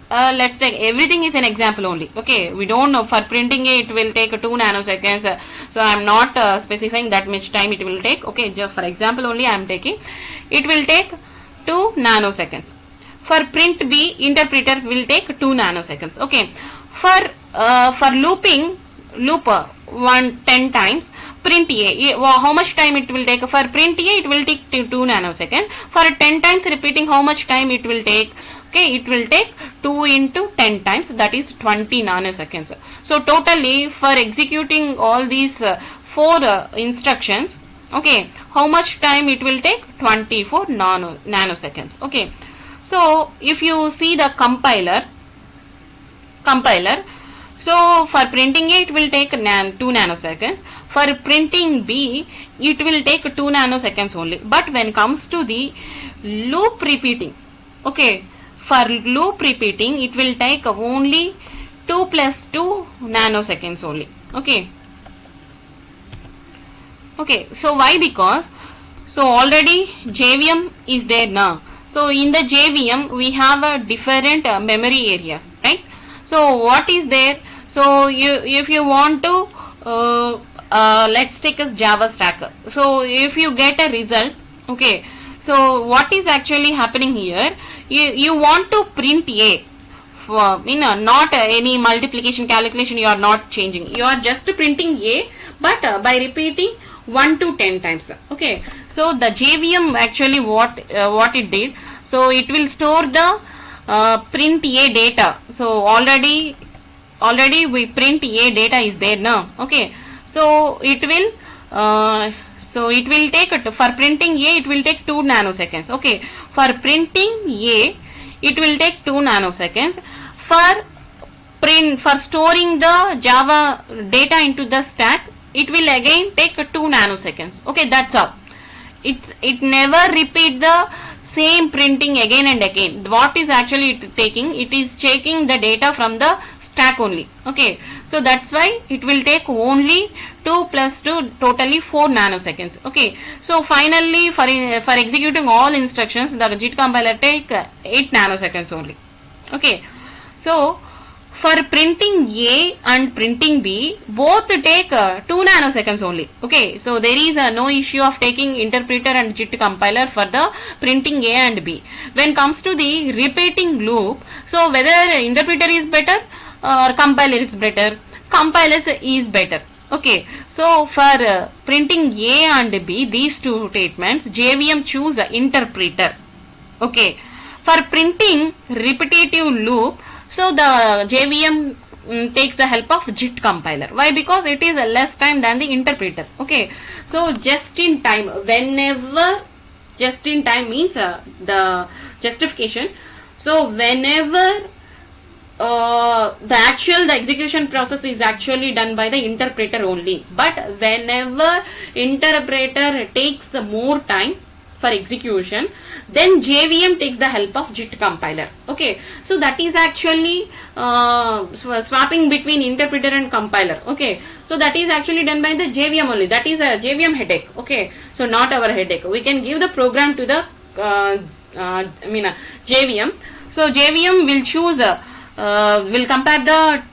let's take, everything is an example only. Okay, we don't know, for printing A it will take 2 nanoseconds, so I am not specifying that much time it will take. Okay, just for example only I am taking, it will take 2 nanoseconds. For print B, interpreter will take 2 nanoseconds. Okay, for loop 10 times, print A, how much time it will take? For print A it will take 2 nanoseconds. For 10 times repeating, how much time it will take? Okay, it will take 2 into 10 times, that is 20 nanoseconds. So totally for executing all these 4 instructions, okay, how much time it will take? 24 nanoseconds. Okay, so if you see the compiler, so for printing A it will take 2 nanoseconds. For printing B it will take 2 nanoseconds only. But when it comes to the loop repeating, okay, for loop repeating it will take only 2 plus 2 nanoseconds only. Okay, so why? Because so already JVM is there now. So in the JVM we have a different memory areas, right? So what is there? So if you want to let's take as Java stack. So if you get a result, okay, so what is actually happening here? You want to print A, for not any multiplication calculation, you are not changing, you are just printing A, but by repeating 1 to 10 times. Okay, so the JVM actually what it did, so it will store the print A data. So already we print A data is there now. Okay, so it will take, for printing A it will take 2 nanoseconds. Okay, for printing A it will take 2 nanoseconds. For storing the Java data into the stack, it will again take 2 nanoseconds. Okay, that's all. It never repeat the same printing again and again. What is actually taking? It is taking the data from the stack only. Okay, So that's why it will take only 2 plus 2, totally 4 nanoseconds. Okay, so finally for executing all instructions, the JIT compiler take 8 nanoseconds only. Okay, so for printing A and printing B, both take 2 nanoseconds only. Okay, so there is no issue of taking interpreter and JIT compiler for the printing A and B. When comes to the repeating loop, so whether interpreter is better or compiler is better, compiler is better. Okay, so for printing A and B, these two statements, JVM choose interpreter. Okay, for printing repetitive loop, so the JVM takes the help of JIT compiler. Why? Because it is less time than the interpreter. Okay, so just in time, whenever, just in time means the justification. So whenever the execution process is actually done by the interpreter only, but whenever interpreter takes more time for execution, then JVM takes the help of JIT compiler. Okay, so that is actually swapping between interpreter and compiler. Okay, so that is actually done by the JVM only. That is a JVM headache. Okay, so not our headache. We can give the program to the JVM. So JVM will choose will compare the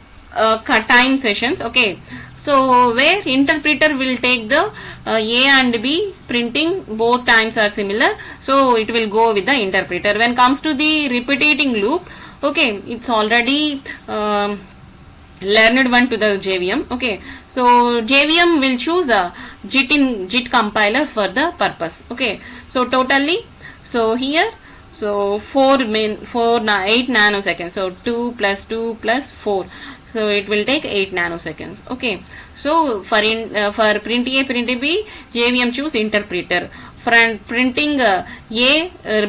time sessions. Okay, so where interpreter will take the A and B printing, both times are similar, so it will go with the interpreter. When comes to the repeating loop, okay, it's already learned one to the JVM. Okay, so JVM will choose a JIT compiler for the purpose. Okay, so totally, so here, so 8 nanoseconds, so 2 plus 2 plus 4, so it will take 8 nanoseconds. Okay, so for print A, print B, JVM choose interpreter. For printing A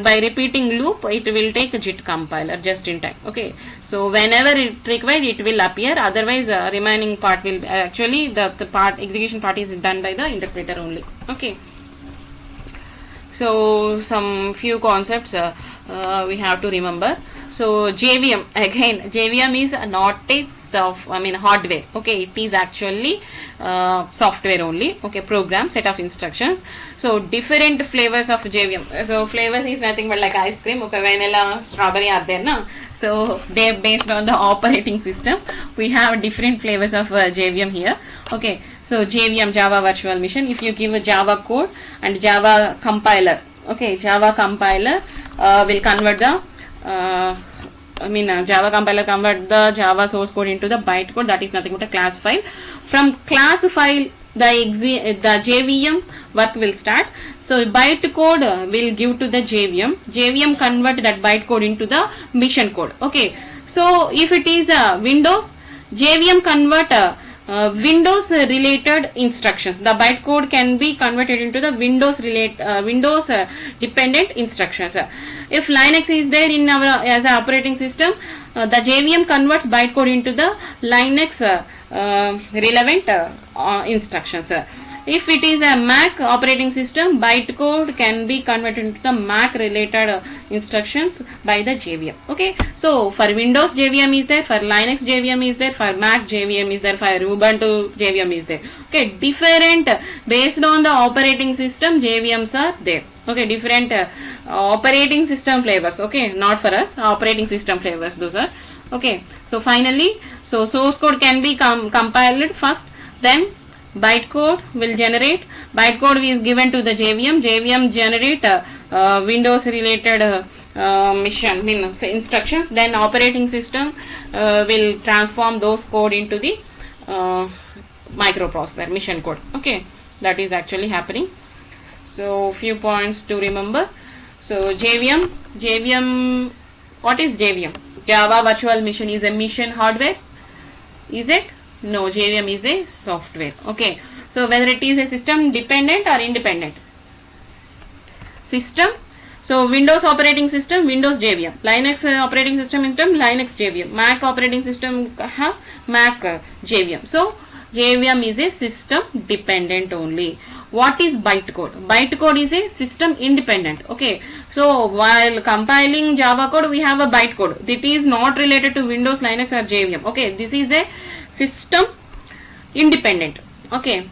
by repeating loop, it will take a JIT compiler just in time. Okay, so whenever it required, it will appear. Otherwise, remaining part will actually the part execution part is done by the interpreter only. Okay. So some few concepts we have to remember. So JVM, again, JVM is not a hardware. Okay, it is actually software only. Okay, program, set of instructions. So different flavors of JVM. So flavors is nothing but like ice cream. Okay, vanilla, strawberry are there, no? So they are based on the operating system. We have different flavors of JVM here. Okay, so JVM, Java Virtual Machine. If you give a Java code and Java compiler, okay, Java compiler will convert the Java compiler convert the Java source code into the bytecode. That is nothing but a class file. From class file, the JVM work will start. So bytecode will give to the JVM. JVM convert that bytecode into the mission code. Okay. So if it is Windows, JVM convert Windows related instructions. The bytecode can be converted into the Windows dependent instructions. If Linux is there in our as an operating system, the JVM converts bytecode into the Linux relevant instructions. If it is a Mac operating system, bytecode can be converted into the Mac related instructions by the JVM. Okay, so for Windows JVM is there, for Linux JVM is there, for Mac JVM is there, for Ubuntu JVM is there. Okay, different based on the operating system JVMs are there. Okay, different operating system flavors. Okay, not for us, operating system flavors those are. Okay, so finally, so source code can be compiled first, then bytecode will generate. Bytecode is given to the JVM. JVM generate Windows related instructions. Then operating system will transform those code into the microprocessor mission code. Okay, that is actually happening. So few points to remember. So JVM, what is JVM? Java Virtual Machine is a mission hardware. Is it? No, JVM is a software. Okay, so whether it is a system dependent or independent. System, so Windows operating system, Windows JVM. Linux operating system, Linux JVM. Mac operating system have Mac JVM. So JVM is a system dependent only. What is bytecode? Bytecode is a system independent. Okay, so while compiling Java code, we have a bytecode. It is not related to Windows, Linux or JVM. Okay, this is a system independent. Okay,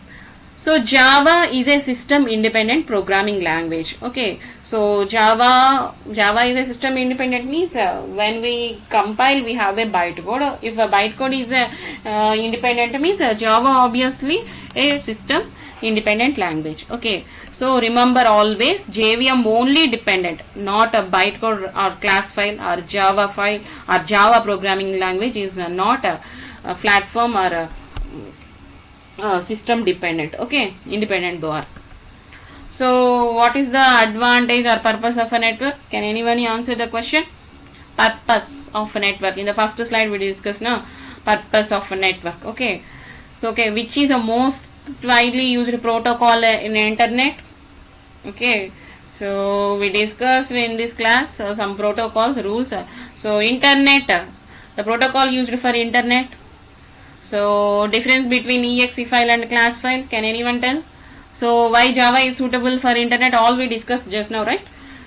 so Java is a system independent programming language. Okay, so Java is a system independent means when we compile we have a bytecode. If a bytecode is a independent means Java obviously a system independent language. Okay, so remember always JVM only dependent, not a bytecode or class file or Java file or Java programming language is not a platform or a system dependent. Okay, independent though are. So what is the advantage or purpose of a network? Can anyone answer the question? Purpose of a network. In the first slide we discussed now purpose of a network. Okay, so okay, which is the most widely used protocol in internet? Okay, so we discussed in this class some protocols rules. So internet, the protocol used for internet. So difference between exe file and class file, can anyone tell? So why Java is suitable for internet, all we discussed just now, right?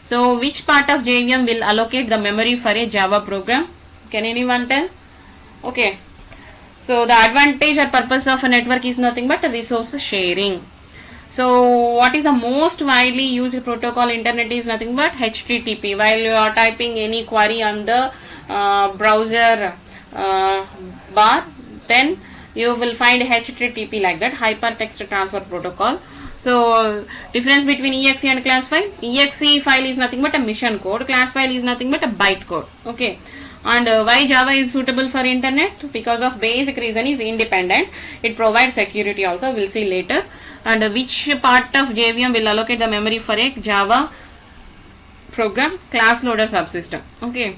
So which part of JVM will allocate the memory for a Java program? Can anyone tell? Okay, so the advantage or purpose of a network is nothing but a resource sharing. So what is the most widely used protocol internet is nothing but HTTP. While you are typing any query on the browser bar, then you will find HTTP like that, hypertext transfer protocol. So difference between exe and class file, exe file is nothing but a mission code, class file is nothing but a byte code. Okay, and why Java is suitable for internet? Because of basic reason is independent, it provides security also, we'll see later. And which part of JVM will allocate the memory for a Java program? Class loader subsystem. Okay,